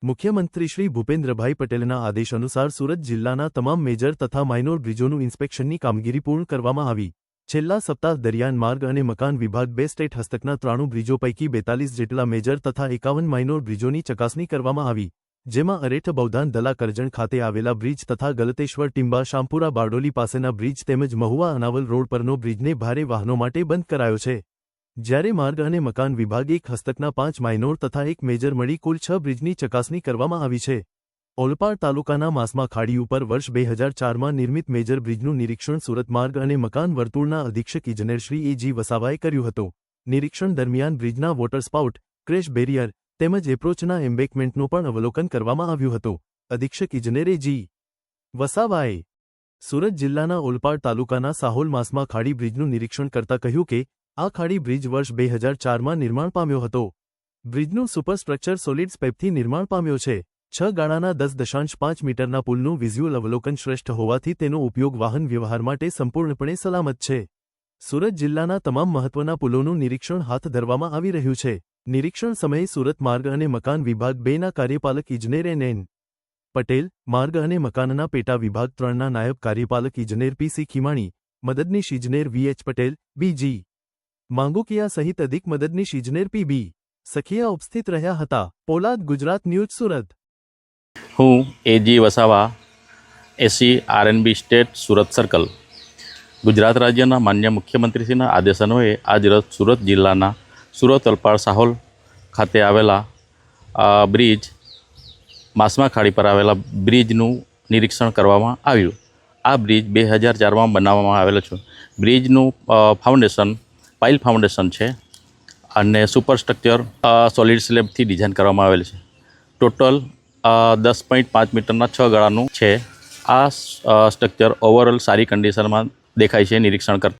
મુખ્યમંત્રી શ્રી ભૂપેન્દ્રભાઈ પટેલના આદેશ અનુસાર સુરત જિલ્લાના તમામ મેજર તથા માઇનોર બ્રિજોનું ઇન્સ્પેક્શનની કામગીરી પૂર્ણ કરવામાં આવી। છેલ્લા સપ્તાહ દરમિયાન માર્ગ અને મકાન વિભાગ બે સ્ટેટ હસ્તકના 93 બ્રિજો પૈકી 42 જેટલા મેજર તથા 51 માઇનોર બ્રિજોની ચકાસણી કરવામાં આવી, જેમાં અરેઠ બૌદ્ધાન દલા કરજણ ખાતે આવેલા બ્રિજ તથા ગલતેશ્વર ટીંબા શામપુરા બારડોલી પાસેના બ્રિજ તેમજ મહુવા અનાવલ રોડ પરનો બ્રિજને ભારે વાહનો માટે બંધ કરાયો છે। જ્યારે માર્ગ અને મકાન વિભાગ એક હસ્તકના 5 માઇનોર તથા એક મેજર મળી કુલ 6 બ્રિજની ચકાસણી કરવામાં આવી છે। ઓલપાડ તાલુકાના માસમા ખાડી ઉપર વર્ષ 2004માં નિર્મિત મેજર બ્રિજનું નિરીક્ષણ સુરત માર્ગ અને મકાન વર્તુળના અધિક્ષક ઇજનેર શ્રી એ.જી. વસાવાએ કર્યું હતું। નિરીક્ષણ દરમિયાન બ્રિજના વોટર સ્પાઉટ, ક્રેશ બેરિયર તેમજ એપ્રોચના એમ્બેકમેન્ટનું પણ અવલોકન કરવામાં આવ્યું હતું। અધિક્ષક ઇજનેર એ.જી. વસાવાએ સુરત જિલ્લાના ઓલપાડ તાલુકાના સાહોલ માસમા ખાડી બ્રિજનું નિરીક્ષણ કરતા કહ્યું કે આ ખાડી બ્રિજ વર્ષ 2004માં નિર્માણ પામ્યો હતો। બ્રિજનું સુપરસ્ટ્રક્ચર સોલિડ સ્પેપથી નિર્માણ પામ્યો છે। 6 ગાળાના 10.5 મીટરના પુલનું વિઝ્યુઅલ અવલોકન શ્રેષ્ઠ હોવાથી તેનો ઉપયોગ વાહન વ્યવહાર માટે સંપૂર્ણપણે સલામત છે। સુરત જિલ્લાના તમામ મહત્વના પુલોનું નિરીક્ષણ હાથ ધરવામાં આવી રહ્યું છે। નિરીક્ષણ સમયે સુરત માર્ગ અને મકાન વિભાગ 2ના કાર્યપાલક ઇજનેર એન. પટેલ, માર્ગ અને મકાનના પેટા વિભાગ 3ના નાયબ કાર્યપાલક ઇજનેર પી.સી. ખીમાણી, મદદનીશ ઇજનેર વી.એચ. પટેલ, બી.જી. માંગુકિયા સહિત અધિક મદદનીશ ઇજનેર પી.બી. સખિયા ઉપસ્થિત રહ્યા હતા। પોલાદ, ગુજરાત ન્યૂઝ, સુરત। હું A G. Vasava, AC R N B. State, Surat circle. Gujarat રાજ્યના માન્ય મુખ્યમંત્રીશ્રીના આદેશ અન્વયે આજરોજ સુરત જિલ્લાના સુરત ઓલપાડ સાહોલ ખાતે આવેલા બ્રિજ માસમા ખાડી પર આવેલા બ્રિજનું નિરીક્ષણ કરવામાં આવ્યું। આ બ્રિજ 2004માં બનાવવામાં આવેલો છે। બ્રિજનું ફાઉન્ડેશન પાઇલ ફાઉન્ડેશન છે અને સુપરસ્ટ્રક્ચર સોલિડ સ્લેબથી ડિઝાઇન કરવામાં આવેલ છે। ટોટલ 10.5 મીટરના 6 ગાળાનું છે। આ સ્ટ્રક્ચર ઓવરઓલ સારી કન્ડિશનમાં દેખાય છે નિરીક્ષણ કરતાં।